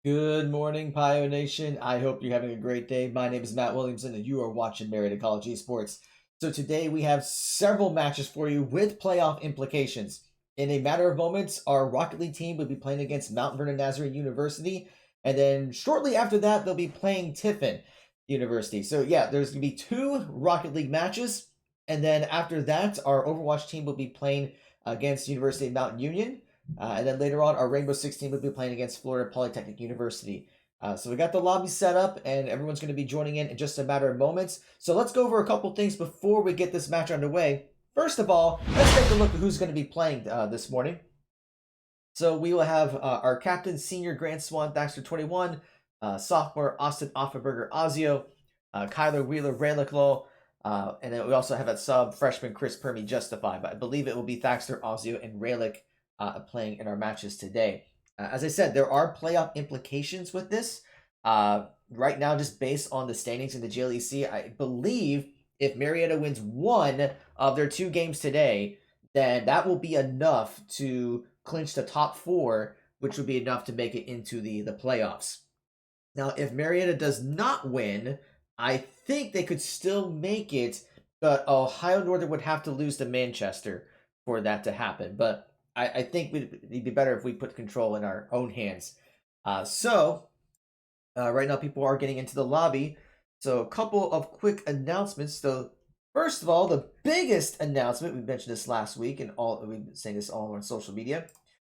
Good morning, Pio Nation. I hope you're having a great day. My name is Matt Williamson, and you are watching Marietta College Esports. So today we have several matches for you with playoff implications. In a matter of moments, our Rocket League team will be playing against Mount Vernon Nazarene University, and then shortly after that, they'll be playing Tiffin University. So yeah, there's going to be two Rocket League matches, and then after that, our Overwatch team will be playing against University of Mount Union. And then later on, our Rainbow Six team will be playing against Florida Polytechnic University. So we got the lobby set up, and everyone's going to be joining in just a matter of moments. So let's go over a couple things before we get this match underway. First of all, let's take a look at who's going to be playing this morning. So we will have our captain, senior Grant Swan, Thaxter 21, sophomore Austin Offenberger Ozio, Kyler Wheeler Raylicklow, and then we also have at sub freshman Chris Permy Justify. But I believe it will be Thaxter, Ozio, and Raylick playing in our matches today. As I said, there are playoff implications with this. Right now, just based on the standings in the GLEC, I believe if Marietta wins one of their two games today, then that will be enough to clinch the top four, which would be enough to make it into the playoffs. Now, if Marietta does not win, I think they could still make it, but Ohio Northern would have to lose to Manchester for that to happen. But I think it'd be better if we put control in our own hands. Right now people are getting into the lobby. So a couple of quick announcements. So first of all, the biggest announcement, we mentioned this last week, and we've been saying this all on social media,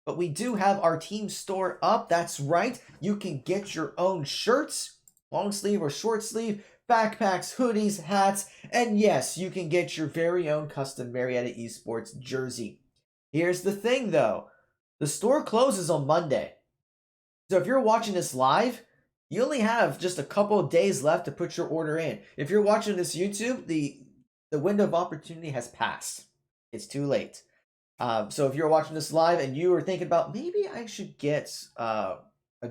but we do have our team store up. That's right. You can get your own shirts, long sleeve or short sleeve, backpacks, hoodies, hats, and yes, you can get your very own custom Marietta Esports jersey. Here's the thing though, the store closes on Monday. So if you're watching this live, you only have just a couple of days left to put your order in. If you're watching this YouTube, the window of opportunity has passed. It's too late. So if you're watching this live and you are thinking about maybe I should get a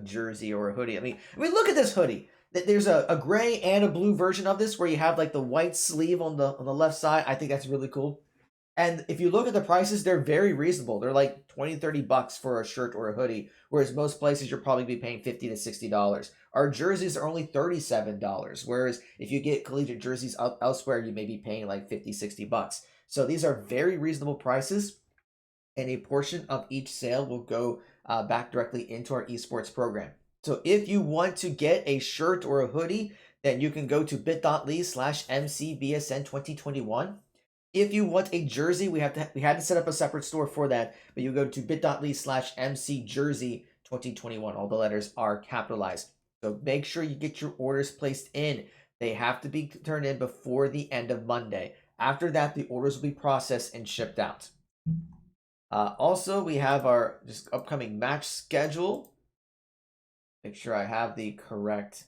jersey or a hoodie. I mean, look at this hoodie. There's a gray and a blue version of this where you have like the white sleeve on the left side. I think that's really cool. And if you look at the prices, they're very reasonable. They're like 20, 30 bucks for a shirt or a hoodie, whereas most places you're probably be paying 50 to $60. Our jerseys are only $37, whereas if you get collegiate jerseys elsewhere, you may be paying like 50, 60 bucks. So these are very reasonable prices, and a portion of each sale will go back directly into our esports program. So if you want to get a shirt or a hoodie, then you can go to bit.ly/MCBSN2021. If you want a jersey, we had to set up a separate store for that, but you go to bit.ly/MCJersey2021. All the letters are capitalized. So make sure you get your orders placed in. They have to be turned in before the end of Monday. After that, the orders will be processed and shipped out. Also, we have our just upcoming match schedule. Make sure I have the correct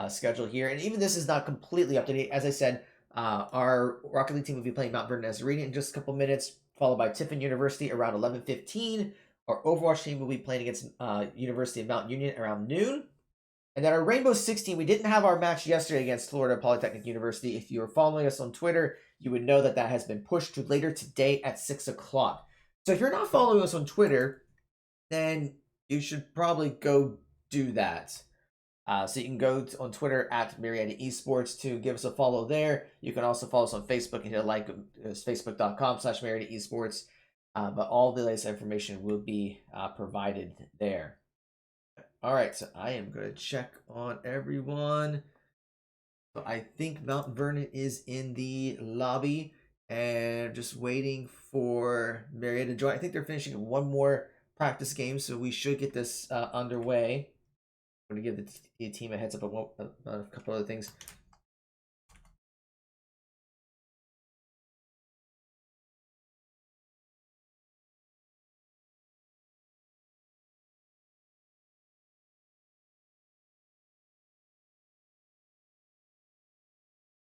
schedule here. And even this is not completely up to date. As I said, our Rocket League team will be playing Mount Vernon Nazarene in just a couple minutes, followed by Tiffin University around 11:15. Our Overwatch team will be playing against University of Mount Union around noon. And then our Rainbow 16, we didn't have our match yesterday against Florida Polytechnic University. If you were following us on Twitter, you would know that has been pushed to later today at 6 o'clock. So if you're not following us on Twitter, then you should probably go do that. So you can go on Twitter at Marietta Esports to give us a follow there. You can also follow us on Facebook and hit a like. It's facebook.com/Marietta Esports. But all the latest information will be provided there. All right, so I am going to check on everyone. So I think Mount Vernon is in the lobby and just waiting for Marietta to join. I think they're finishing one more practice game, so we should get this underway. I'm going to give the team a heads up about a couple other things.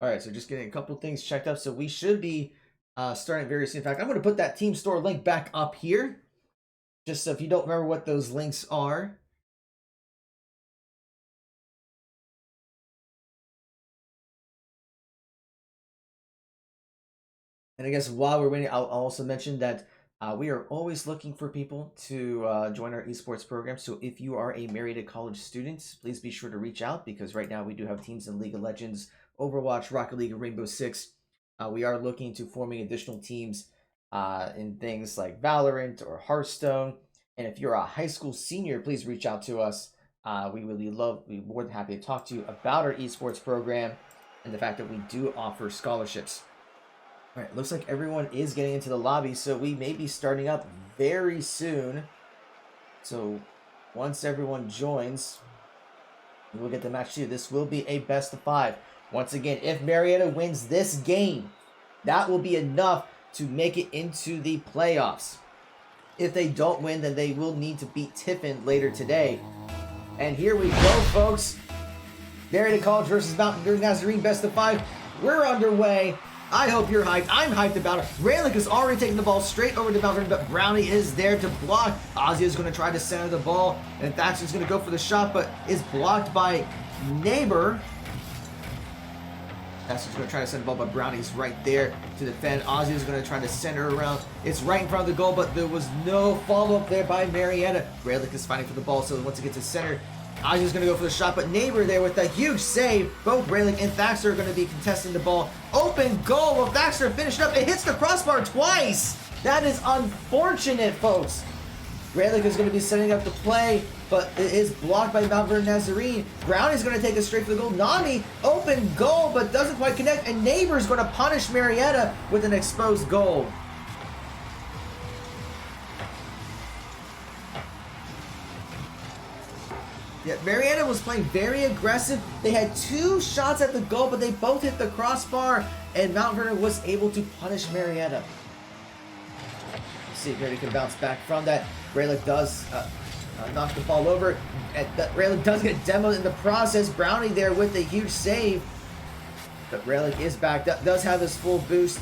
All right, so just getting a couple things checked up. So we should be starting very soon. In fact, I'm going to put that team store link back up here, just so if you don't remember what those links are. And I guess while we're waiting, I'll also mention that We are always looking for people to join our esports program. So if you are a Marietta College student, please be sure to reach out because right now we do have teams in League of Legends, Overwatch, Rocket League, and Rainbow Six. We are looking to forming additional teams in things like Valorant or Hearthstone. And if you're a high school senior, please reach out to us. We'd be more than happy to talk to you about our esports program and the fact that we do offer scholarships. All right, looks like everyone is getting into the lobby, so we may be starting up very soon. So once everyone joins, we will get the match 2. This will be a best of 5. Once again, if Marietta wins this game, that will be enough to make it into the playoffs. If they don't win, then they will need to beat Tiffin later today. And here we go, folks. Marietta College versus Mount Union Nazarene, best of 5. We're underway. I hope you're hyped. I'm hyped about it. Raylick is already taking the ball straight over to Vernon, but Brownie is there to block. Ozzy is going to try to center the ball, and Thatcher's going to go for the shot, but is blocked by Neighbor. Thatcher's going to try to send the ball, but Brownie's right there to defend. Ozzy is going to try to center around. It's right in front of the goal, but there was no follow-up there by Marietta. Raylick is fighting for the ball, so once it gets to center, Ozzy's going to go for the shot, but Neighbor there with a huge save. Both Raylick and Thaxter are going to be contesting the ball. Open goal. Well, Thaxter finished up. It hits the crossbar twice. That is unfortunate, folks. Raylick is going to be setting up the play, but it is blocked by Mount Nazarene. Brown is going to take it straight for the goal. Nami, open goal, but doesn't quite connect, and Neighbor is going to punish Marietta with an exposed goal. Yeah, Marietta was playing very aggressive. They had 2 shots at the goal, but they both hit the crossbar, and Mount Vernon was able to punish Marietta. Let's see if Marietta can bounce back from that. Raylick does knock the ball over. Raylick does get demoed in the process. Brownie there with a huge save. But Raylick is back, does have his full boost.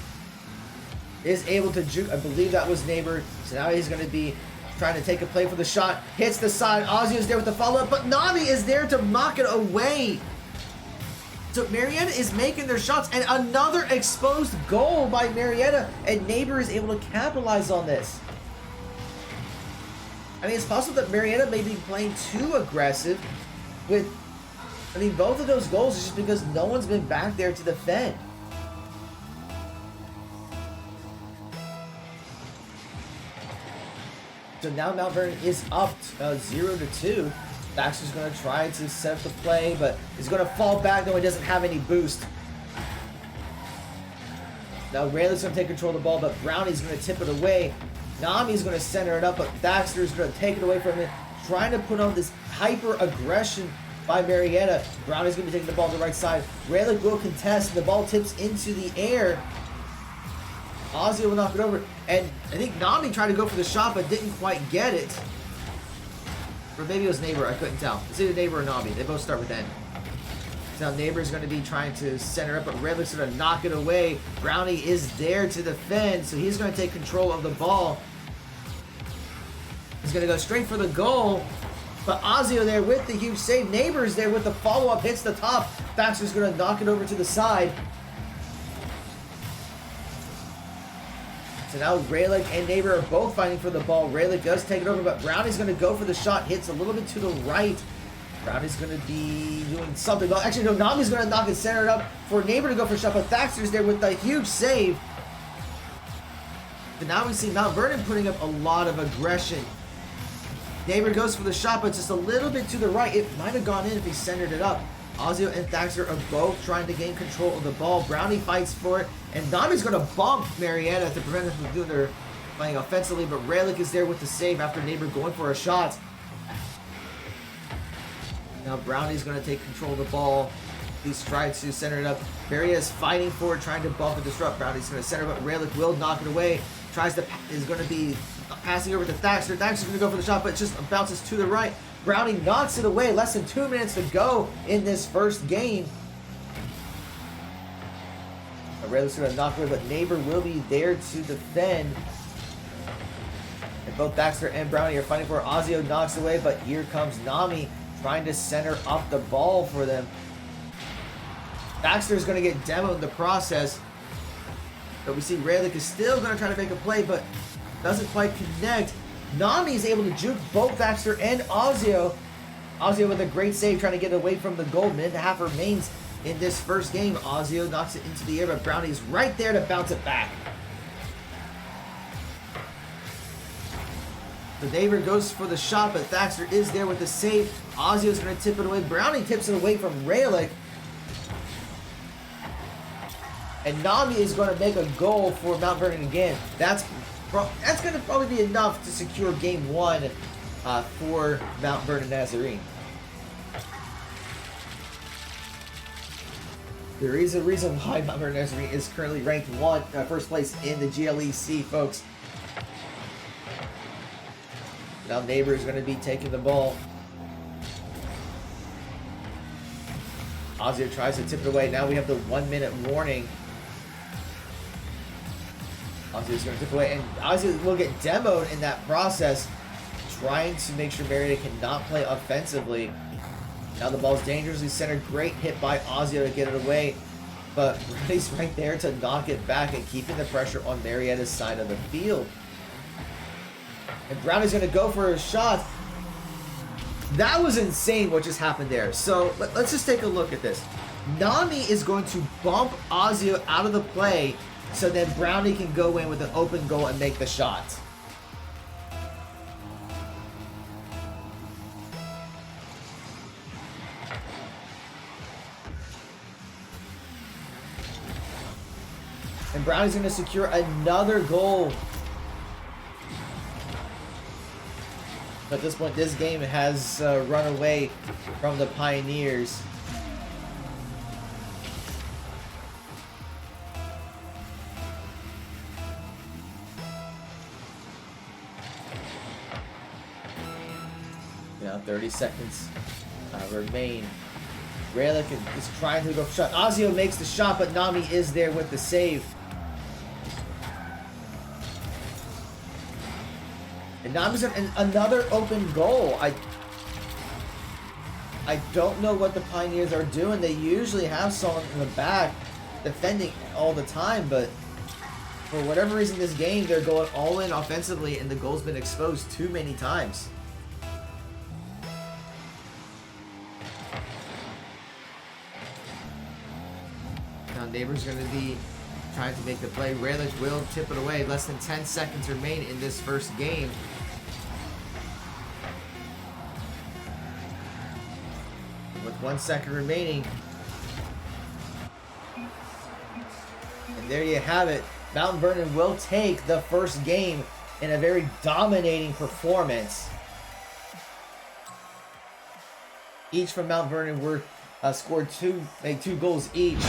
Is able to juke. I believe that was Neighbor. So now he's going to be trying to take a play for the shot. Hits the side. Ozzy is there with the follow-up, but Nami is there to knock it away. So Marietta is making their shots, and another exposed goal by Marietta, and Neighbor is able to capitalize on this. I mean, it's possible that Marietta may be playing too aggressive with, I mean, both of those goals is just because no one's been back there to defend. So now Mount Vernon is up 0-2. Baxter's going to try to set up the play, but he's going to fall back, though he doesn't have any boost. Now Rayleigh's going to take control of the ball, but Brownie's going to tip it away. Nami's going to center it up, but Baxter's going to take it away from him, trying to put on this hyper-aggression by Marietta. Brownie's going to be taking the ball to the right side. Rayleigh will contest, and the ball tips into the air. Ozzy will knock it over, and I think Nami tried to go for the shot, but didn't quite get it. Or maybe it was Neighbor, I couldn't tell. It's either Neighbor or Nami. They both start with N. So now Neighbor's going to be trying to center up, but Rayleigh's going to knock it away. Brownie is there to defend, so he's going to take control of the ball. He's going to go straight for the goal, but Ozzy there with the huge save. Neighbor's there with the follow-up, hits the top. Baxter's going to knock it over to the side. So now Rayleigh and Neighbor are both fighting for the ball. Rayleigh does take it over, but Brownie's going to go for the shot. Hits a little bit to the right. Brownie's going to be doing something. Well, actually, no, Nami's going to knock it centered up for Neighbor to go for a shot, but Thaxter's there with a huge save. But now we see Mount Vernon putting up a lot of aggression. Neighbor goes for the shot, but just a little bit to the right. It might have gone in if he centered it up. Ozzy and Thaxter are both trying to gain control of the ball. Brownie fights for it, and Nami's going to bump Marietta to prevent them from doing their playing offensively, but Rayleigh is there with the save after Neighbor going for a shot. Now Brownie's going to take control of the ball. He's trying to center it up. Marietta is fighting for it, trying to bump and disrupt. Brownie's going to center, but Rayleigh will knock it away. Is going to be passing over to Thaxter. Thaxter's going to go for the shot, but it just bounces to the right. Brownie knocks it away. Less than 2 minutes to go in this first game. Rayleigh's going to knock away, but Neighbor will be there to defend. And both Thaxter and Brownie are fighting for it. Ozzy knocks away, but here comes Nami trying to center up the ball for them. Thaxter's going to get demoed in the process. But we see Rayleigh is still going to try to make a play, but doesn't quite connect. Nami is able to juke both Baxter and Ozio. Ozio with a great save, trying to get away from the goal. Minute and a half remains in this first game. Ozio knocks it into the air, but Brownie's right there to bounce it back. The neighbor goes for the shot, but Thaxter is there with the save. Ozio's going to tip it away. Brownie tips it away from Raylick. And Nami is going to make a goal for Mount Vernon again. That's going to probably be enough to secure game one for Mount Vernon Nazarene. There is a reason why Mount Vernon Nazarene is currently ranked first place in the GLEC, folks. Now Neighbor is going to be taking the ball. Ozio tries to tip it away. Now we have the 1 minute warning. Ozio is going to tip away, and Ozio will get demoed in that process, trying to make sure Marietta cannot play offensively. Now the ball's dangerously centered. Great hit by Ozio to get it away, but Brownie's right there to knock it back and keeping the pressure on Marietta's side of the field. And Brownie's going to go for a shot. That was insane what just happened there. So let's just take a look at this. Nami is going to bump Ozio out of the play so then Brownie can go in with an open goal and make the shot. And Brownie's going to secure another goal. At this point, this game has run away from the Pioneers. Now 30 seconds remain. Raylick is trying to go for shot. Ozio makes the shot, but Nami is there with the save. And Nami's another open goal. I don't know what the Pioneers are doing. They usually have someone in the back defending all the time, but for whatever reason this game, they're going all in offensively, and the goal's been exposed too many times. Now Neighbor's going to be trying to make the play. Raylick will tip it away. Less than 10 seconds remain in this first game. With 1 second remaining. And there you have it. Mount Vernon will take the first game in a very dominating performance. Each from Mount Vernon were made two goals each.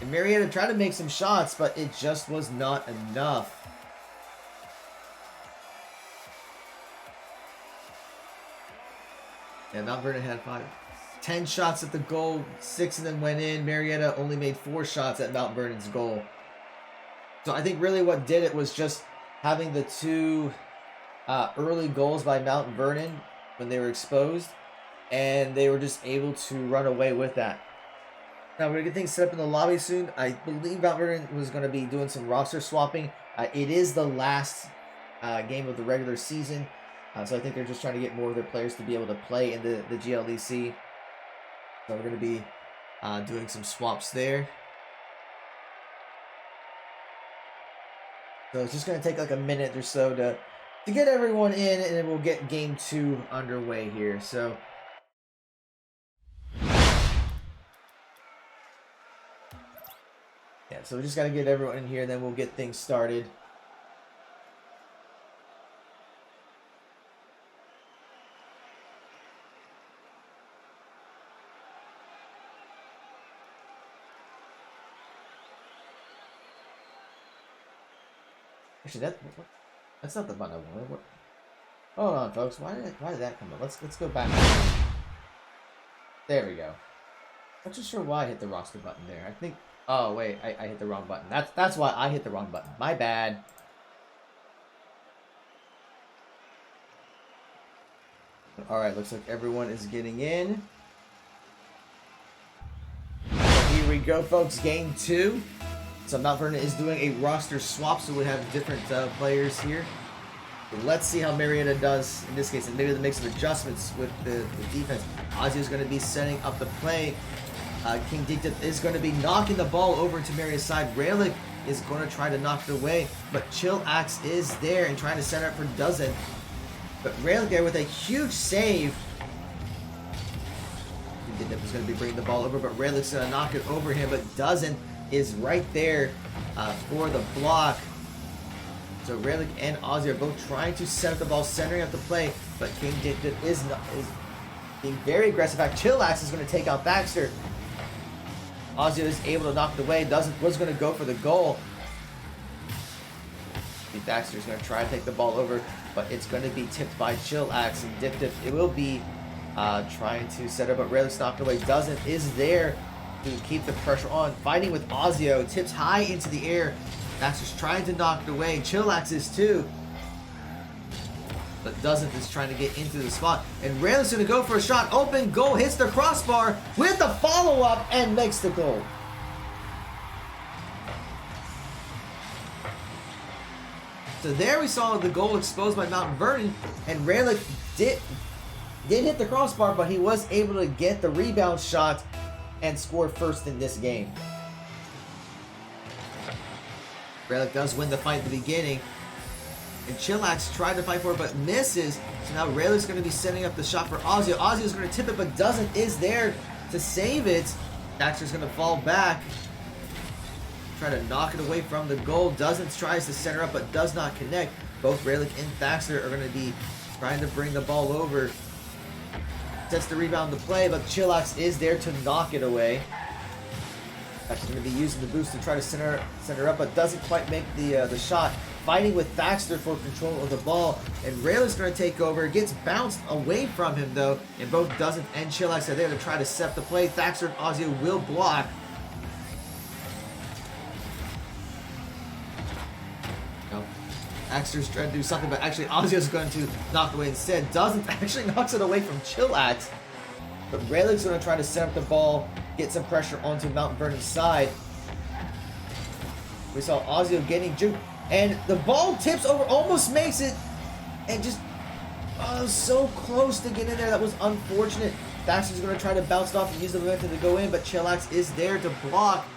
And Marietta tried to make some shots, but it just was not enough. And Mount Vernon had 10 shots at the goal, 6 of them went in. Marietta only made 4 shots at Mount Vernon's goal. So I think really what did it was just having the 2 early goals by Mount Vernon when they were exposed, and they were just able to run away with that. Now we're going to get things set up in the lobby soon. I believe Mount Vernon was going to be doing some roster swapping. It is the last game of the regular season, so I think they're just trying to get more of their players to be able to play in the GLEC. So we're going to be doing some swaps there. So it's just going to take like a minute or so to get everyone in, and then we'll get game 2 underway here. So yeah, so we just got to get everyone in here, and then we'll get things started. Actually, that's not the button I wanted. Hold on, folks. Why did that come up? Let's go back. There we go. I'm not sure why I hit the roster button there. I think. Oh wait, I hit the wrong button. That's why I hit the wrong button. My bad. All right, looks like everyone is getting in. Here we go, folks. Game 2. So Mount Vernon is doing a roster swap, so we have different players here. But let's see how Marietta does in this case, and maybe they make some adjustments with the defense. Ozzy is going to be setting up the play. King Dictip is going to be knocking the ball over to Marietta's side. Raylick is going to try to knock it away, but Chill Axe is there and trying to set up for Dozen. But Raylick there with a huge save. King Dictip is going to be bringing the ball over, but Raylick's going to knock it over him, but Dozen is right there for the block. So Raylick and Ozzy are both trying to set up the ball, centering up the play, but King Dictip is being very aggressive. In fact, Chillax is going to take out Baxter. Ozzy is able to knock it away. Was going to go for the goal. Baxter is going to try to take the ball over, but it's going to be tipped by Chillax, and Dictip, it will be trying to set up, but Raylick's knocked away. Is there to keep the pressure on. Fighting with Ozio. Tips high into the air. Baxter's trying to knock it away. Chillax is too. But is trying to get into the spot. And Raylick's going to go for a shot. Open goal. Hits the crossbar with the follow-up and makes the goal. So there we saw the goal exposed by Mount Vernon. And Raylick did hit the crossbar, but he was able to get the rebound shot and score first in this game. Raylick does win the fight at the beginning. And Chillax tried to fight for it, but misses. So now Raylick's going to be setting up the shot for Ozio. Ozio's going to tip it, but is there to save it. Baxter's going to fall back. Try to knock it away from the goal. Tries to center up, but does not connect. Both Raylick and Baxter are going to be trying to bring the ball over. Sets the rebound to play, but Chillax is there to knock it away. Baxter's going to be using the boost to try to center up, but doesn't quite make the shot. Fighting with Baxter for control of the ball, and Raylick's going to take over. Gets bounced away from him though, and both and Chillax are there to try to set the play. Baxter and Ozio will block. Baxter's trying to do something, but actually Ozio's going to knock it away instead. Actually knocks it away from Chillax. But Raylick's going to try to set up the ball, get some pressure onto Mount Vernon's side. We saw Ozio getting juked, and the ball tips over, almost makes it, and just so close to get in there. That was unfortunate. Baxter's going to try to bounce it off and use the momentum to go in, but Chillax is there to block.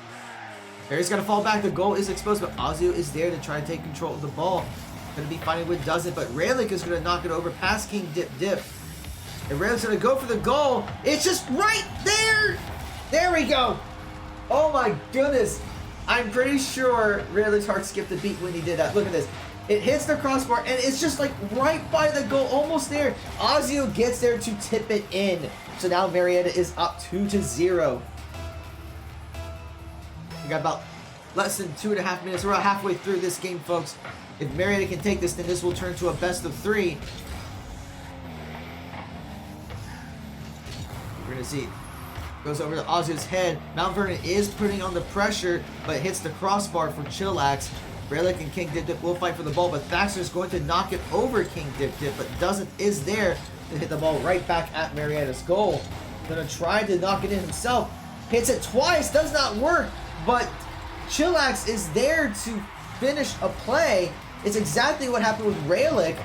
Harry's going to fall back. The goal is exposed, but Ozio is there to try to take control of the ball. Going to be fighting with but Raylick is going to knock it over past King Dip. And Raylick's going to go for the goal. It's just right there. There we go. Oh my goodness. I'm pretty sure Raylick's heart skipped a beat when he did that. Look at this. It hits the crossbar, and it's just like right by the goal, almost there. Ozio gets there to tip it in. So now Marietta is up 2-0. We got about less than 2.5 minutes. We're about halfway through this game, folks. If Marietta can take this, then this will turn to a best of 3. We're going to see. Goes over to Ozio's head. Mount Vernon is putting on the pressure, but hits the crossbar for Chillax. Raylick and King Dip will fight for the ball, but Baxter's going to knock it over King Dip, but is there to hit the ball right back at Marietta's goal. Going to try to knock it in himself. Hits it twice, does not work, but Chillax is there to finish a play. It's exactly what happened with Raylick.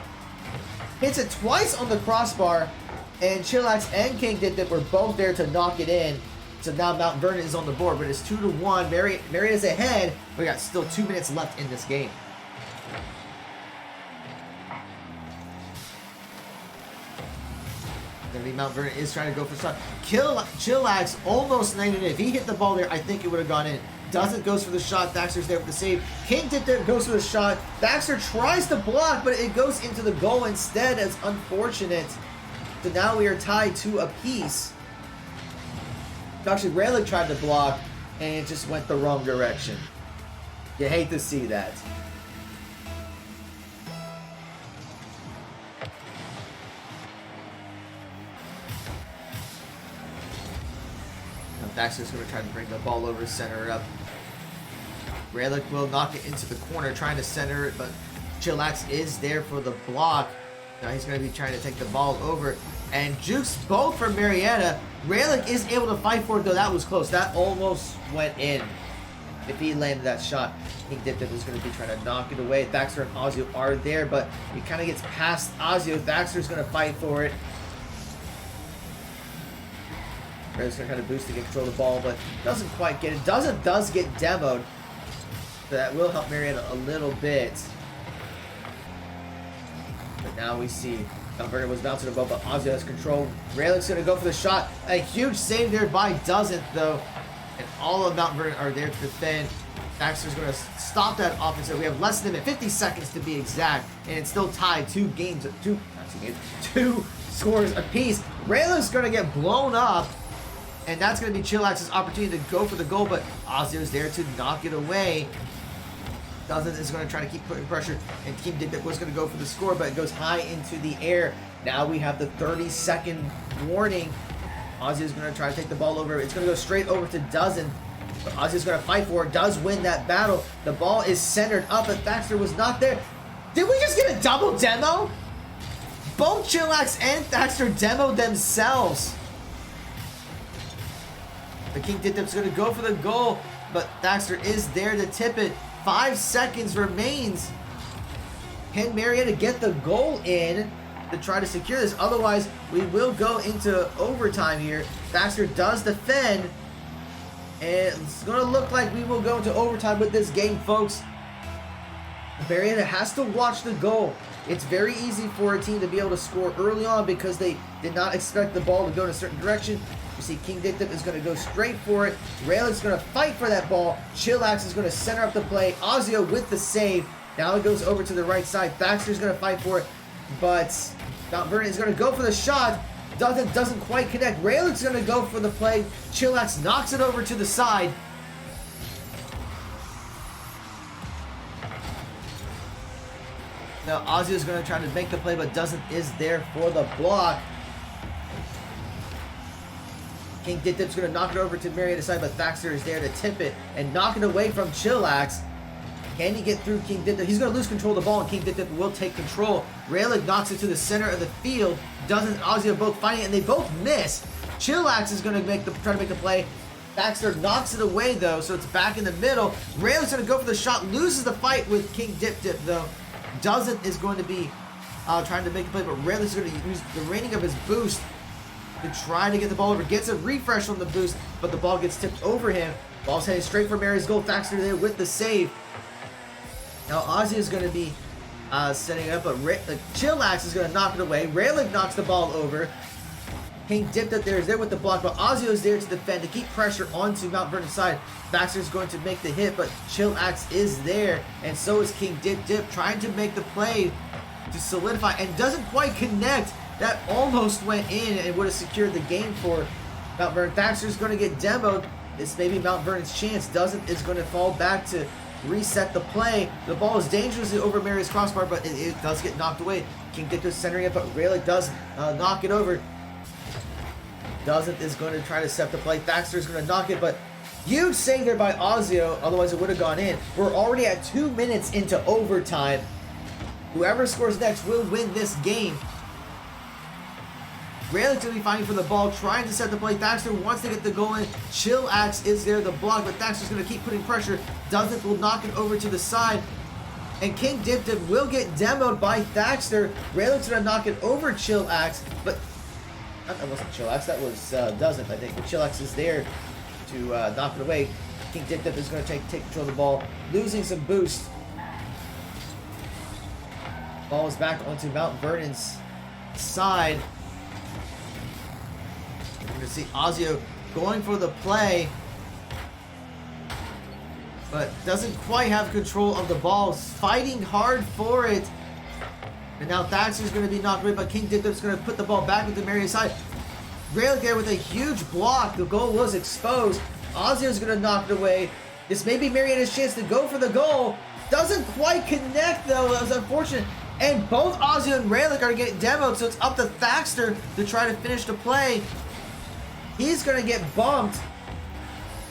Hits it twice on the crossbar, and Chillax and King Dip were both there to knock it in. So now Mount Vernon is on the board, but it's 2-1. Marietta's ahead. We got still 2 minutes left in this game. Gonna be Mount Vernon is trying to go for a shot. Chillax almost landed it. If he hit the ball there, I think it would have gone in. Goes for the shot. Baxter's there for the save. King Dip goes for the shot. Baxter tries to block, but it goes into the goal instead. It's unfortunate. So now we are tied to a piece. Actually, Raylick tried to block, and it just went the wrong direction. You hate to see that. Now Baxter's going to try to bring the ball over, center it up. Raylick will knock it into the corner, trying to center it, but Chillax is there for the block. Now he's going to be trying to take the ball over, and jukes both for Marietta. Raylick is able to fight for it, though. That was close. That almost went in. If he landed that shot, King Dip Dip was going to be trying to knock it away. Thaxter and Ozio are there, but he kind of gets past Ozio. Thaxter's going to fight for it. Red's going to kind of boost to get control of the ball, but doesn't quite get it. Does get demoed. So that will help Marietta a little bit. But now we see Vernon was bouncing the ball, but Ozio has control. Raylick's going to go for the shot. A huge save there by Doesn't, though. And all of Mount Vernon are there to defend. Thaxter's going to stop that offense. We have less than 50 seconds to be exact, and it's still tied. Two scores apiece. Raylick's going to get blown up, and that's going to be Chillax's opportunity to go for the goal, but Ozio's there to knock it away. Doesn't is going to try to keep putting pressure, and King Dip Dip was going to go for the score, but it goes high into the air. Now we have the 30-second warning. Ozio's going to try to take the ball over. It's going to go straight over to Doesn't, but Ozio's going to fight for it. Does win that battle. The ball is centered up, but Thaxter was not there. Did we just get a double demo? Both Chillax and Thaxter demoed themselves. The King Dip Dip's going to go for the goal, but Thaxter is there to tip it. 5 seconds remains. Can Marietta get the goal in to try to secure this? Otherwise, we will go into overtime here. Thaxter does defend, and it's going to look like we will go into overtime with this game, folks. Marietta has to watch the goal. It's very easy for a team to be able to score early on because they did not expect the ball to go in a certain direction. You see King Dip Dip is going to go straight for it. Raylick's going to fight for that ball. Chillax is going to center up the play. Ozio with the save. Now it goes over to the right side. Thaxter's going to fight for it, but Mount Vernon is going to go for the shot. Doesn't quite connect. Raylick's going to go for the play. Chillax knocks it over to the side. Now Ozio is going to try to make the play, but is there for the block. King Dip Dip's going to knock it over to Marietta's side, but Thaxter is there to tip it and knock it away from Chillax. Can he get through King Dip Dip? He's going to lose control of the ball, and King Dip Dip will take control. Raylick knocks it to the center of the field. Doesn't Ozio both fighting, and they both miss. Chillax is going to try to make the play. Thaxter knocks it away, though, so it's back in the middle. Raylick's going to go for the shot, loses the fight with King Dip Dip, though. Doesn't is going to be trying to make the play, but Raylick's going to use the remaining of his boost to try to get the ball over. Gets a refresh on the boost, but the ball gets tipped over him. Ball's headed straight for Mary's goal. Thaxter there with the save. Now Ozzy is going to be setting it up, but Chillax is going to knock it away. Raylick knocks the ball over. King Dip Dip there is there with the block, but Ozzy is there to defend, to keep pressure onto Mount Vernon's side. Thaxter is going to make the hit, but Chillax is there, and so is King Dip Dip, trying to make the play to solidify, and doesn't quite connect. That almost went in and would have secured the game for Mount Vernon. Thaxter is going to get demoed. This may be Mount Vernon's chance. Is going to fall back to reset the play. The ball is dangerously over Mary's crossbar, but it does get knocked away. King Dip Dip centering it, but Raylick does knock it over. Is going to try to set the play. Thaxter is going to knock it, but huge save there by Ozio. Otherwise, it would have gone in. We're already at 2 minutes into overtime. Whoever scores next will win this game. Raylick's going to be fighting for the ball, trying to set the play. Thaxter wants to get the goal in. Chillax is there to block, but Thaxter's going to keep putting pressure. Will knock it over to the side. And King Dip Dip will get demoed by Thaxter. Raylick's going to knock it over Chillax, but that wasn't Chillax, that was Doesn't, I think. But Chillax is there to knock it away. King Dip Dip is going to take control of the ball, losing some boost. Ball is back onto Mount Vernon's side. We're going to see Ozio going for the play, but doesn't quite have control of the ball. Fighting hard for it. And now Thaxter's going to be knocked away, but King Dip Dip's going to put the ball back into Marietta's side. Raylick there with a huge block. The goal was exposed. Ozio's going to knock it away. This may be Marietta's chance to go for the goal. Doesn't quite connect, though. That was unfortunate. And both Ozio and Raylick are getting demoed, so it's up to Thaxter to try to finish the play. He's going to get bumped.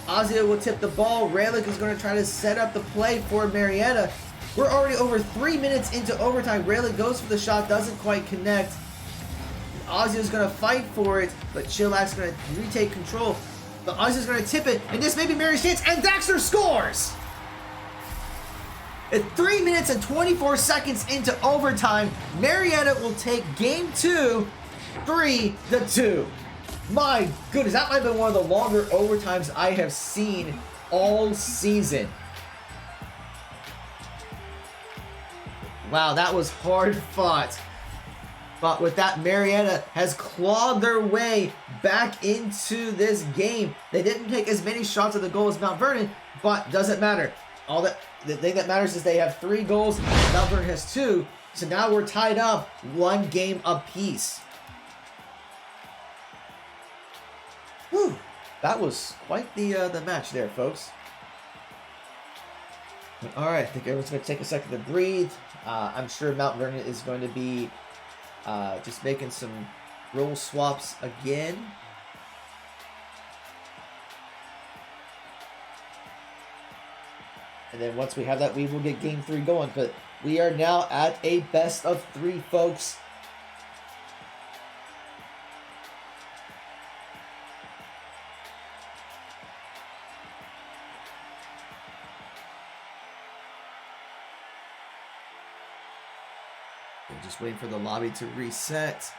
Ozio will tip the ball. Raylick is going to try to set up the play for Marietta. We're already over 3 minutes into overtime. Raylick goes for the shot, doesn't quite connect. Ozio's going to fight for it, but Chillax is going to retake control. But Ozzy's going to tip it, and this may be Mary's chance, and Thaxter scores! At 3 minutes and 24 seconds into overtime, Marietta will take game 2, 3-2. My goodness, that might have been one of the longer overtimes I have seen all season. Wow, that was hard fought. But with that, Marietta has clawed their way back into this game. They didn't take as many shots at the goal as Mount Vernon, but doesn't matter. The thing that matters is they have 3 goals, Mount Vernon has 2. So now we're tied up 1 game apiece. Whew, that was quite the match there, folks. All right, I think everyone's going to take a second to breathe. I'm sure Mount Vernon is going to be just making some role swaps again. And then once we have that, we will get game 3 going. But we are now at a best of 3, folks. We're just waiting for the lobby to reset.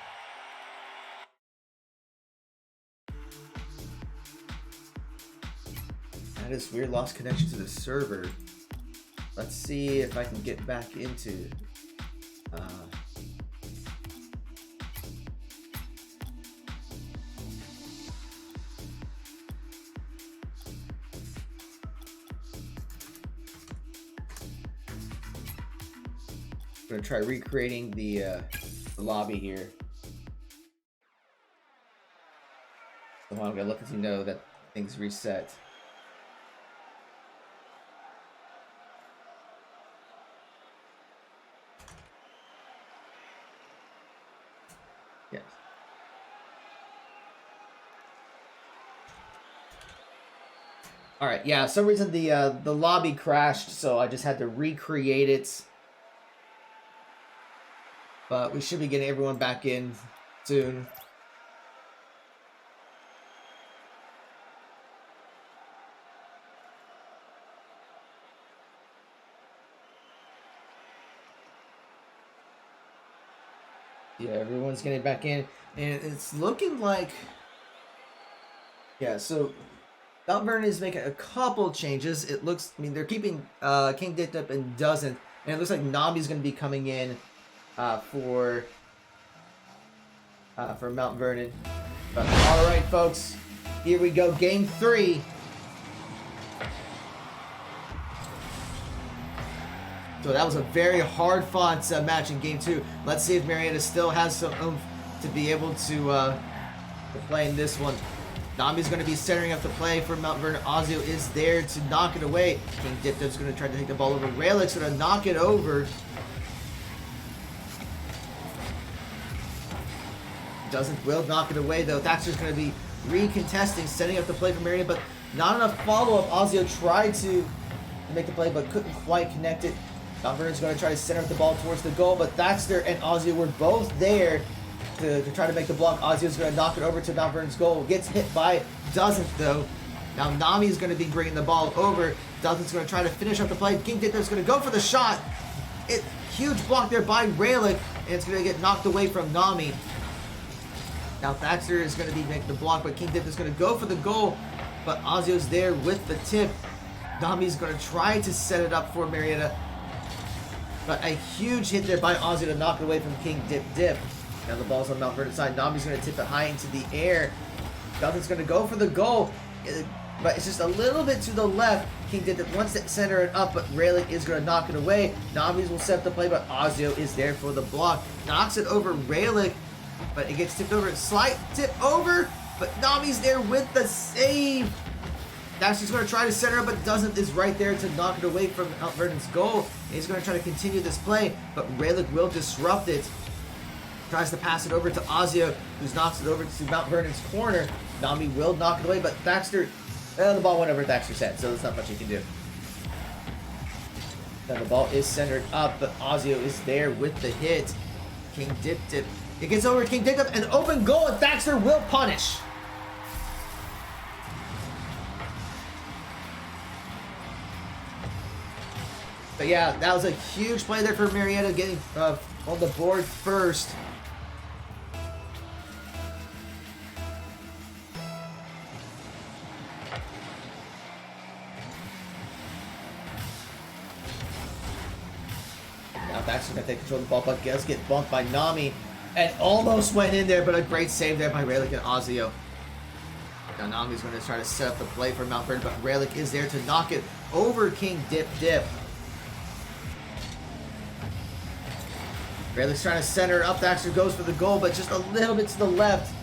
That is weird, lost connection to the server. Let's see if I can get back into I'm gonna try recreating the lobby here. So I'm gonna look as you know that things reset. Yes. All right. Yeah. For some reason the lobby crashed, so I just had to recreate it. But we should be getting everyone back in soon. Yeah, everyone's getting back in. And it's looking like... Yeah, so Mount Vernon is making a couple changes. It looks... I mean, they're keeping King Dipped Up and Doesn't. And it looks like Nami's going to be coming in for Mount Vernon. But, all right, folks, here we go, game 3. So that was a very hard-fought match in game 2. Let's see if Marietta still has some oomph to be able to play in this one. Nami's going to be centering up the play for Mount Vernon. Ozio is there to knock it away. King Dipped Up's going to try to take the ball over. Raylick's going to knock it over. Will knock it away, though. Thaxter's going to be recontesting, setting up the play for Marietta, but not enough follow-up. Ozio tried to make the play, but couldn't quite connect it. Mount Vernon's going to try to center up the ball towards the goal, but Thaxter and Ozio were both there to try to make the block. Ozio's going to knock it over to Mount Vernon's goal. Gets hit by Doesn't, though. Now Nami's going to be bringing the ball over. Doesn't's going to try to finish up the play. King Dipped Up's going to go for the shot. Huge block there by Raylick, and it's going to get knocked away from Nami. Now Thaxter is going to be making the block, but King Dipped is going to go for the goal. But Ozio's there with the tip. Nami's going to try to set it up for Marietta. But a huge hit there by Ozio to knock it away from King Dip. Now the ball's on Mount Vernon's side. Nami's going to tip it high into the air. Dutton's going to go for the goal. But it's just a little bit to the left. King Dip wants to center it up, but Raylick is going to knock it away. Nami's will set the play, but Ozio is there for the block. Knocks it over Raylick. But it gets tipped over. Slight tip over, but Nami's there with the save. Thaxter's going to try to center it, but Doesn't is right there to knock it away from Mount Vernon's goal. And he's going to try to continue this play, but Raylick will disrupt it. Tries to pass it over to Ozio, who knocks it over to Mount Vernon's corner. Nami will knock it away, but Thaxter, the ball went over Thaxter's head, so there's not much he can do. Now the ball is centered up, but Ozio is there with the hit. King Dip. It gets over to King Dipped Up, an open goal, and Thaxter will punish. But yeah, that was a huge play there for Marietta, getting on the board first. Now Baxter's going to take control of the ball, but does get bumped by Nami. And almost went in there, but a great save there by Raylick and Ozio. Now Nami's going to try to set up the play for Mount Vernon, but Raylick is there to knock it over King Dip Dip. Raylick's trying to center up. Baxter goes for the goal, but just a little bit to the left.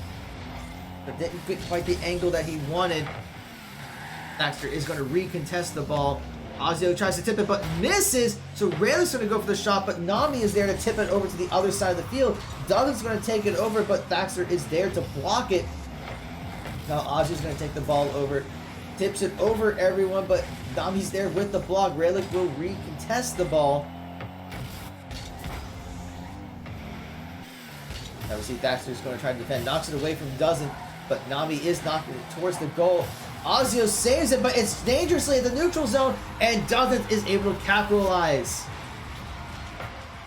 But didn't get quite the angle that he wanted. Baxter is going to recontest the ball. Ozio tries to tip it, but misses. So Raylick's going to go for the shot, but Nami is there to tip it over to the other side of the field. Douglas going to take it over, but Baxter is there to block it. Now Ozio's going to take the ball over. Tips it over everyone, but Nami's there with the block. Raylick will recontest the ball. Now we see Baxter's going to try to defend. Knocks it away from Dozen, but Nami is knocking it towards the goal. Ozio saves it, but it's dangerously at the neutral zone, and Dozen is able to capitalize.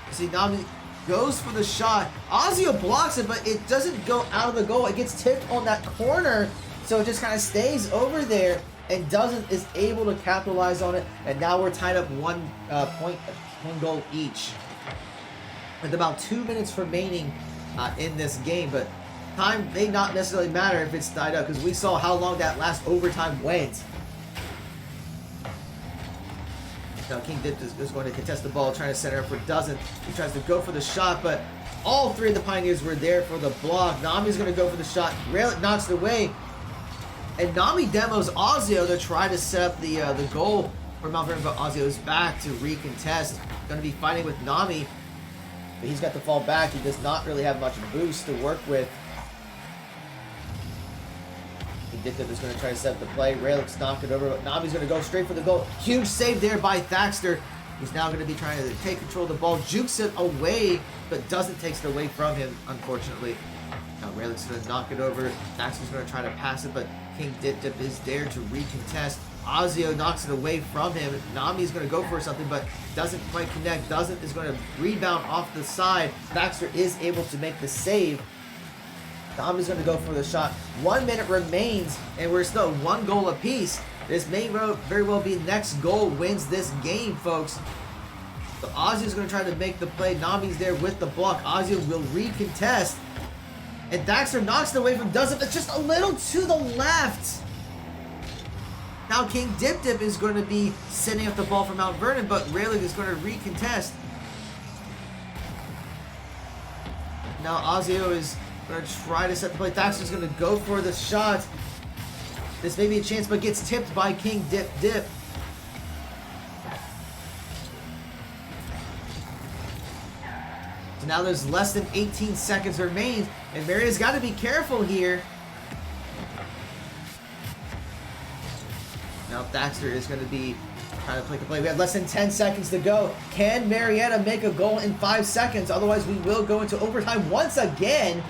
You see, Nami goes for the shot. Ozio blocks it, but it doesn't go out of the goal. It gets tipped on that corner, so it just kind of stays over there, and Dozen is able to capitalize on it. And now we're tied up one goal each, with about 2 minutes remaining in this game. But time may not necessarily matter if it's tied up, because we saw how long that last overtime went. Now King Dip is going to contest the ball, trying to center up for Dozen. He tries to go for the shot, but all three of the Pioneers were there for the block. Nami's going to go for the shot. Raylick knocks it away, and Nami demos Ozio to try to set up the goal for Mount Vernon, but Ozio is back to recontest. Going to be fighting with Nami, but he's got to fall back. He does not really have much boost to work with. Dip Dip is going to try to set up the play. Raylick's knocked it over, but Nami's going to go straight for the goal. Huge save there by Thaxter, who's now going to be trying to take control of the ball. Jukes it away, but doesn't take it away from him, unfortunately. Now Raylick's going to knock it over. Thaxter's going to try to pass it, but King Dip Dip is there to recontest. Ozio knocks it away from him. Nami's going to go for something, but doesn't quite connect. Doesn't is going to rebound off the side. Thaxter is able to make the save. Nami's going to go for the shot. 1 minute remains, and we're still 1 goal apiece. This may very well be next goal wins this game, folks. So Ozio's going to try to make the play. Nami's there with the block. Ozio will recontest. And Thaxter knocks it away from Dozen, but just a little to the left. Now King Dip Dip is going to be setting up the ball for Mount Vernon, but Raylick is going to recontest. Now Ozio is going to try to set the play. Thaxter's going to go for the shot. This may be a chance, but gets tipped by King Dip Dip. So now there's less than 18 seconds remain, and Marietta's got to be careful here. Now Thaxter is going to be trying to play the play. We have less than 10 seconds to go. Can Marietta make a goal in 5 seconds? Otherwise, we will go into overtime once again.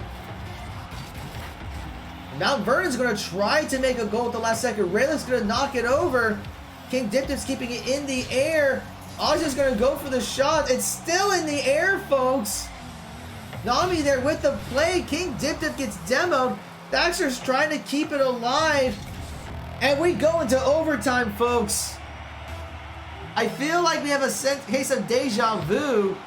Mount Vernon's going to try to make a goal at the last second. Raylick's going to knock it over. King Dip Dip's keeping it in the air. Ozio's going to go for the shot. It's still in the air, folks. Nami there with the play. King Dip Dip gets demoed. Thaxter's trying to keep it alive. And we go into overtime, folks. I feel like we have a case of deja vu.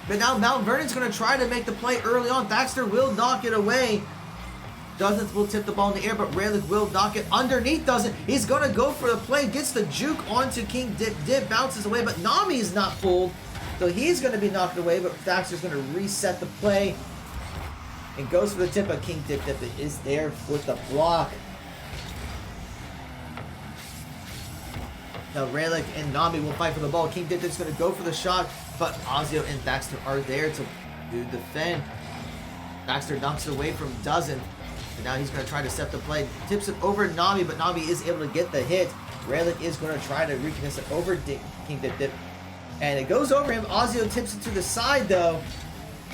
But now Mount Vernon's going to try to make the play early on. Thaxter will knock it away. Dozen will tip the ball in the air, but Raylick will knock it underneath Dozen. He's going to go for the play. Gets the juke onto King Dip Dip. Bounces away, but Nami is not fooled. So he's going to be knocked away, but Thaxter's going to reset the play. And goes for the tip, but King Dip Dip is there with the block. Now Raylick and Nami will fight for the ball. King Dip Dip's going to go for the shot, but Ozio and Thaxter are there to defend. Thaxter knocks it away from Dozen. And now he's going to try to set the play. Tips it over Nami, but Nami is able to get the hit. Raylick is going to try to recontest it over King Dip Dip. And it goes over him. Ozio tips it to the side, though.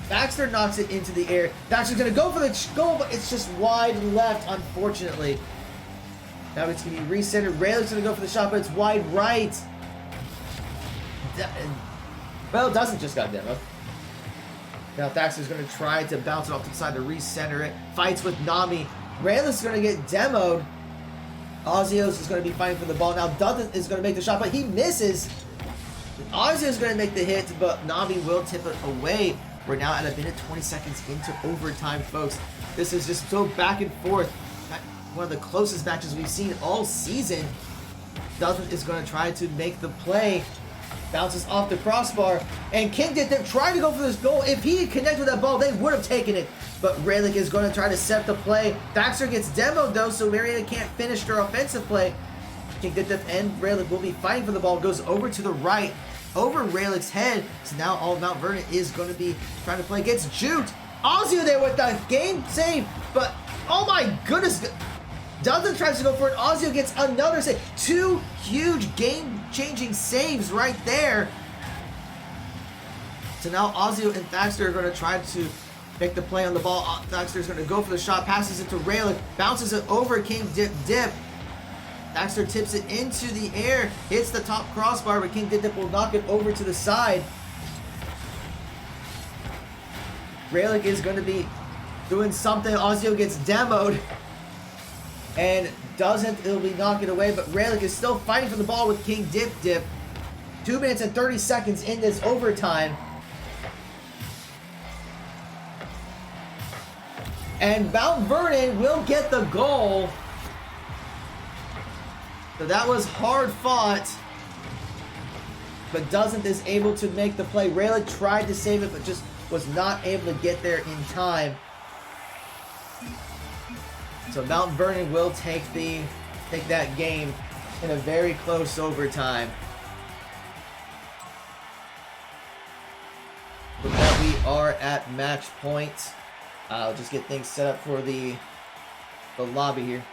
Thaxter knocks it into the air. Thaxter's going to go for the goal, but it's just wide left, unfortunately. Now it's going to be recentered. Raylick's going to go for the shot, but it's wide right. Well, it doesn't just got demoed. Now Thaxter's going to try to bounce it off to the side to recenter it. Fights with Nami. Rayla's going to get demoed. Ozios is going to be fighting for the ball. Now Dutton is going to make the shot, but he misses. Ozios is going to make the hit, but Nami will tip it away. We're now at 1 minute 20 seconds into overtime, folks. This is just so back and forth. One of the closest matches we've seen all season. Dutton is going to try to make the play. Bounces off the crossbar, and King did them trying to go for this goal. If he had connected with that ball, they would have taken it. But Raylick is going to try to set the play. Thaxter gets demoed though, so Marietta can't finish their offensive play. King did them, and Raylick will be fighting for the ball. Goes over to the right, over Raylick's head. So now all Mount Vernon is going to be trying to play. Gets juked. Ozio there with the game save, but oh my goodness. Dutton tries to go for it. Ozio gets another save. 2 huge game-changing saves right there. So now Ozio and Thaxter are going to try to make the play on the ball. Thaxter is going to go for the shot, passes it to Raylick, bounces it over King Dip. Thaxter tips it into the air, hits the top crossbar, but King Dip will knock it over to the side. Raylick is going to be doing something. Ozio gets demoed. And it'll be knocking away, but Raylick is still fighting for the ball with King Dip. 2 minutes and 30 seconds in this overtime. And Mount Vernon will get the goal. So that was hard fought. But Doesn't is able to make the play. Raylick tried to save it, but just was not able to get there in time. So Mount Vernon will take that game in a very close overtime. With that, we are at match point. I'll just get things set up for the lobby here.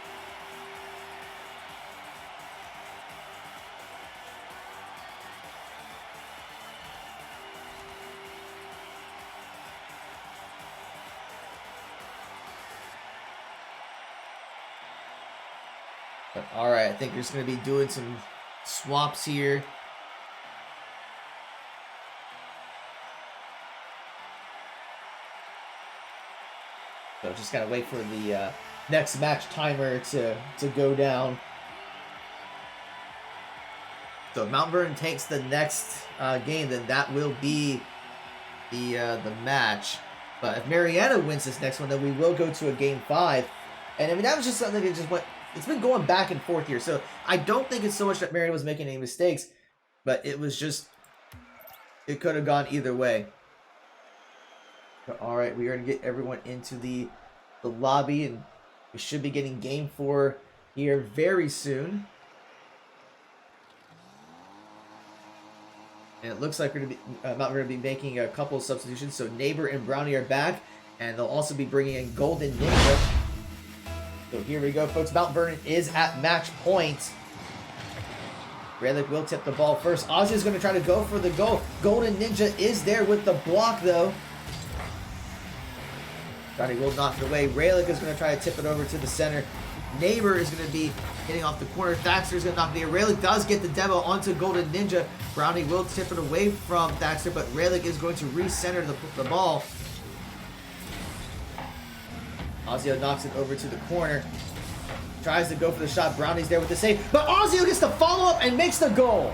Alright, I think we're just going to be doing some swaps here. So just gotta wait for the next match timer to go down. So if Mount Vernon takes the next game, then that will be the match. But if Marietta wins this next one, then we will go to a game 5. And I mean, that was just something that just went. It's been going back and forth here, so I don't think it's so much that Marietta was making any mistakes, but it was just, it could have gone either way. All right, we are going to get everyone into the lobby, and we should be getting game 4 here very soon. And it looks like we're going to be Mount Vernon will be making a couple of substitutions. So Neighbor and Brownie are back, and they'll also be bringing in Golden Ninja. So here we go, folks. Mount Vernon is at match point. Raylick will tip the ball first. Ozzy is going to try to go for the goal. Golden Ninja is there with the block, though. Johnny will knock it away. Raylick is going to try to tip it over to the center. Neighbor is going to be hitting off the corner. Thaxter is going to knock it in. Raylick does get the demo onto Golden Ninja. Brownie will tip it away from Thaxter, but Raylick is going to recenter the ball. Ozio knocks it over to the corner. Tries to go for the shot. Brownie's there with the save. But Ozio gets the follow-up and makes the goal.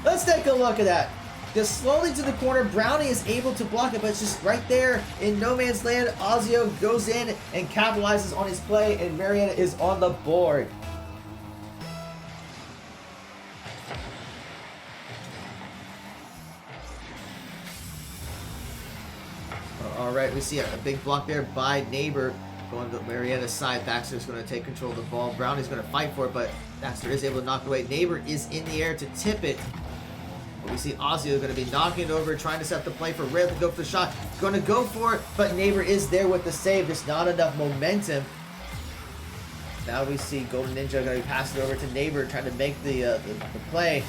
Let's take a look at that. Just slowly to the corner. Brownie is able to block it, but it's just right there in no man's land. Ozio goes in and capitalizes on his play, and Marietta is on the board. All right, we see a big block there by Neighbor going to Marietta's side. Thaxter is going to take control of the ball. Brownie's going to fight for it, but Thaxter is able to knock it away. Neighbor is in the air to tip it. But we see Ozio going to be knocking it over, trying to set the play for Raylick to go for the shot. Going to go for it, but Neighbor is there with the save. Just not enough momentum. Now we see Golden Ninja going to pass it over to Neighbor, trying to make the play.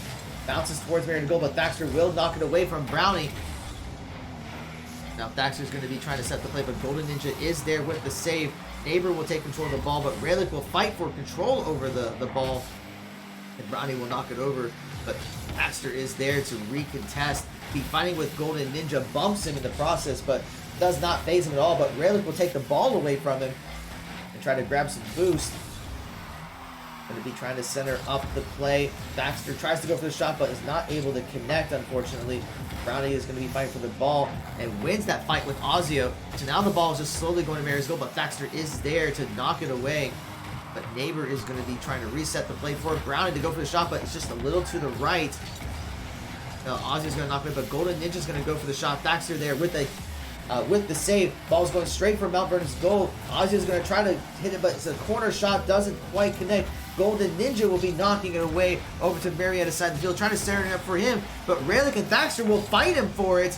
Bounces towards Marietta goal, but Thaxter will knock it away from Brownie. Now Thaxter's going to be trying to set the play, but Golden Ninja is there with the save. Neighbor will take control of the ball, but Raylick will fight for control over the ball. And Brownie will knock it over, but Baxter is there to recontest. Be fighting with Golden Ninja, bumps him in the process, but does not phase him at all. But Raylick will take the ball away from him and try to grab some boost. Going to be trying to center up the play. Baxter tries to go for the shot, but is not able to connect, unfortunately. Brownie is going to be fighting for the ball and wins that fight with Ozio. So now the ball is just slowly going to Maria's goal, but Baxter is there to knock it away. But Neighbor is going to be trying to reset the play for Brownie to go for the shot, but it's just a little to the right. Now Ozio's going to knock it, but Golden Ninja's going to go for the shot. Baxter there with the save. Ball's going straight for Mount Vernon's goal. Ozio's going to try to hit it, but it's a corner shot, doesn't quite connect. Golden Ninja will be knocking it away over to Marietta side of the field, trying to center it up for him, but Raylick and Baxter will fight him for it,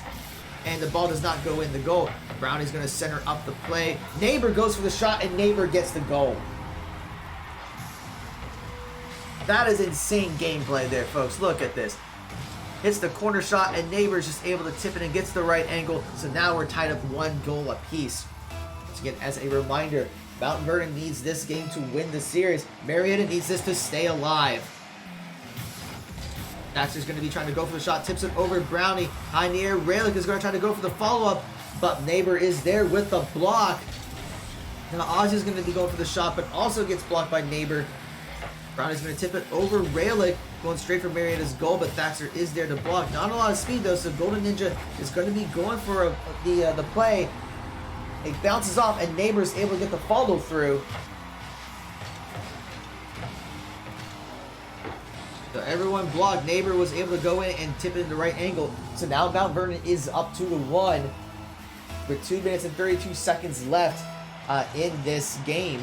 and the ball does not go in the goal. Brownie's going to center up the play. Neighbor goes for the shot, and Neighbor gets the goal. That is insane gameplay there, folks. Look at this. Hits the corner shot, and Neighbor's just able to tip it and gets the right angle. So now we're tied up 1 goal apiece. Once again, as a reminder, Mount Vernon needs this game to win the series. Marietta needs this to stay alive. Baxter's going to be trying to go for the shot, tips it over Brownie. High in the air, Raylick is going to try to go for the follow-up, but Neighbor is there with the block. Now Ozzy's going to be going for the shot, but also gets blocked by Neighbor. Brownie's going to tip it over Raylick, going straight for Marietta's goal, but Baxter is there to block. Not a lot of speed though, so Golden Ninja is going to be going for the play. It bounces off, and Neighbor's able to get the follow through. So everyone blocked. Neighbor was able to go in and tip it in the right angle. So now Mount Vernon is up 2-1 with 2 minutes and 32 seconds left in this game.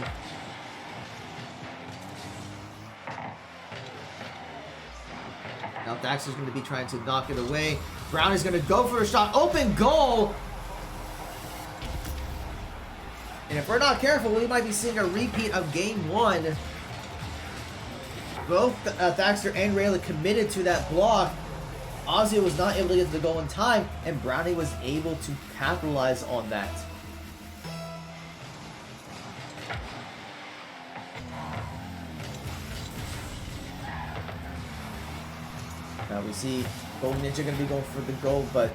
Now Baxter's going to be trying to knock it away. Brown is going to go for a shot. Open goal! And if we're not careful, we might be seeing a repeat of Game 1. Both Thaxter and Rayleigh committed to that block. Ozzy was not able to get the goal in time, and Brownie was able to capitalize on that. Now we see Golden Ninja going to be going for the goal, but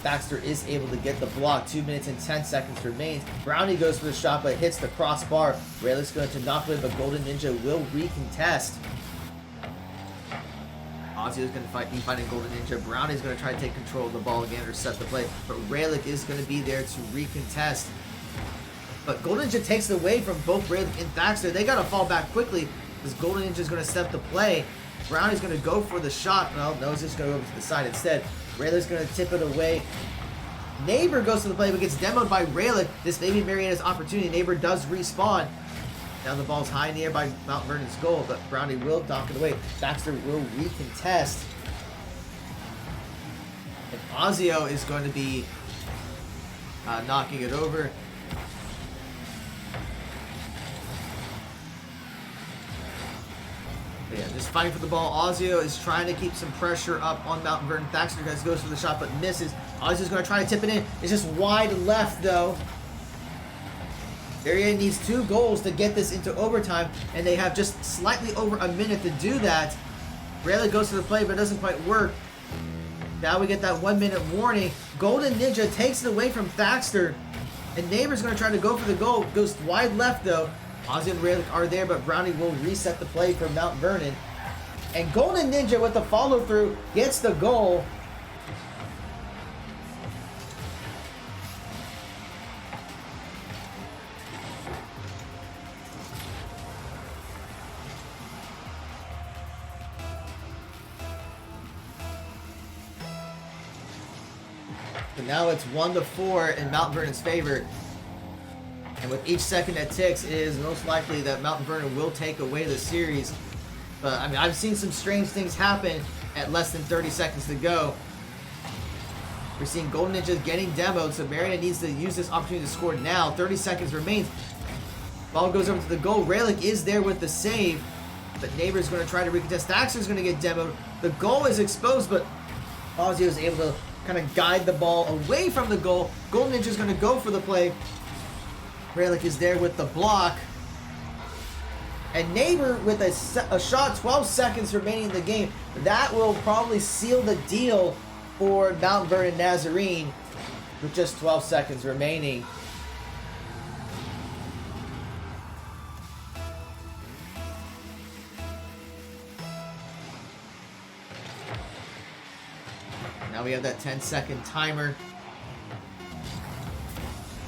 Thaxter is able to get the block. 2 minutes and 10 seconds remains. Brownie goes for the shot, but hits the crossbar. Rayleigh's going to knock it, but Golden Ninja will recontest. Ozzy is going to be fighting Golden Ninja. Brownie's going to try to take control of the ball again or set the play, but Rayleigh is going to be there to recontest. But Golden Ninja takes it away from both Rayleigh and Thaxter. They got to fall back quickly because Golden Ninja is going to step the play. Brownie's going to go for the shot. Well, no, he's just going to go over to the side instead. Rayleigh's going to tip it away. Neighbor goes to the play, but gets demoed by Rayleigh. This may be Marietta's opportunity. Neighbor does respawn. Now the ball's high in the air by Mount Vernon's goal, but Brownie will knock it away. Thaxter will recontest. And Ozio is going to be knocking it over. But yeah, just fighting for the ball. Ozio is trying to keep some pressure up on Mount Vernon. Thaxter goes for the shot, but misses. Ozio's going to try to tip it in. It's just wide left, though. Marietta needs 2 goals to get this into overtime, and they have just slightly over a minute to do that. Rayleigh goes to the play, but it doesn't quite work. Now we get that 1 minute warning. Golden Ninja takes it away from Thaxter, and Neighbor's going to try to go for the goal. Goes wide left, though. Ozzy and Rayleigh are there, but Brownie will reset the play for Mount Vernon. And Golden Ninja with the follow-through gets the goal. So now it's 1-4 in Mount Vernon's favor. And with each second that ticks, it is most likely that Mount Vernon will take away the series. But, I mean, I've seen some strange things happen at less than 30 seconds to go. We're seeing Golden Ninja getting demoed, so Marietta needs to use this opportunity to score now. 30 seconds remains. Ball goes over to the goal. Rayleigh is there with the save, but Neighbor's going to try to recontest. Thaxter's going to get demoed. The goal is exposed, but Ozzy is able to kind of guide the ball away from the goal. Golden Ninja's going to go for the play. Rayleigh is there with the block. And Neighbor with a shot, 12 seconds remaining in the game. That will probably seal the deal for Mount Vernon Nazarene with just 12 seconds remaining. Now we have that 10-second timer.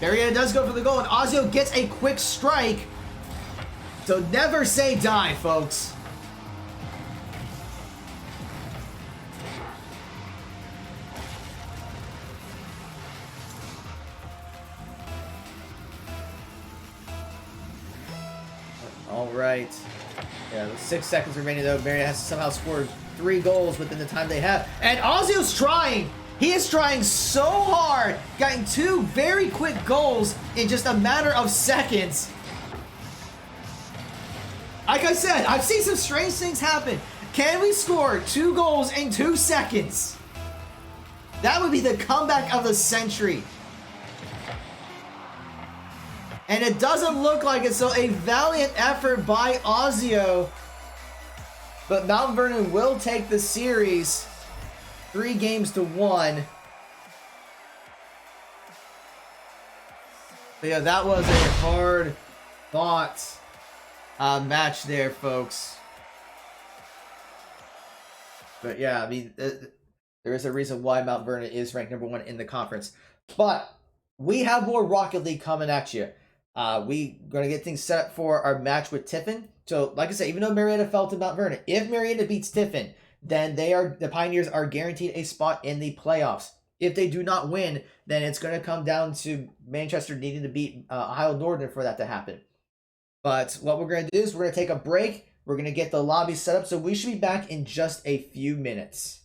Marietta does go for the goal, and Ozio gets a quick strike. So never say die, folks. All right. Yeah, 6 seconds remaining, though. Marietta has to somehow score 3 goals within the time they have. And Ozio's trying. He is trying so hard, getting 2 very quick goals in just a matter of seconds. Like I said, I've seen some strange things happen. Can we score 2 goals in 2 seconds? That would be the comeback of the century. And it doesn't look like it, so a valiant effort by Ozio. But Mount Vernon will take the series 3-1. But yeah, that was a hard-fought match there, folks. But yeah, I mean, there is a reason why Mount Vernon is ranked #1 in the conference. But we have more Rocket League coming at you. We're going to get things set up for our match with Tiffin. So, like I said, even though Marietta fell to Mount Vernon, if Marietta beats Tiffin, then the Pioneers are guaranteed a spot in the playoffs. If they do not win, then it's going to come down to Manchester needing to beat Ohio Northern for that to happen. But what we're going to do is we're going to take a break. We're going to get the lobby set up. So we should be back in just a few minutes.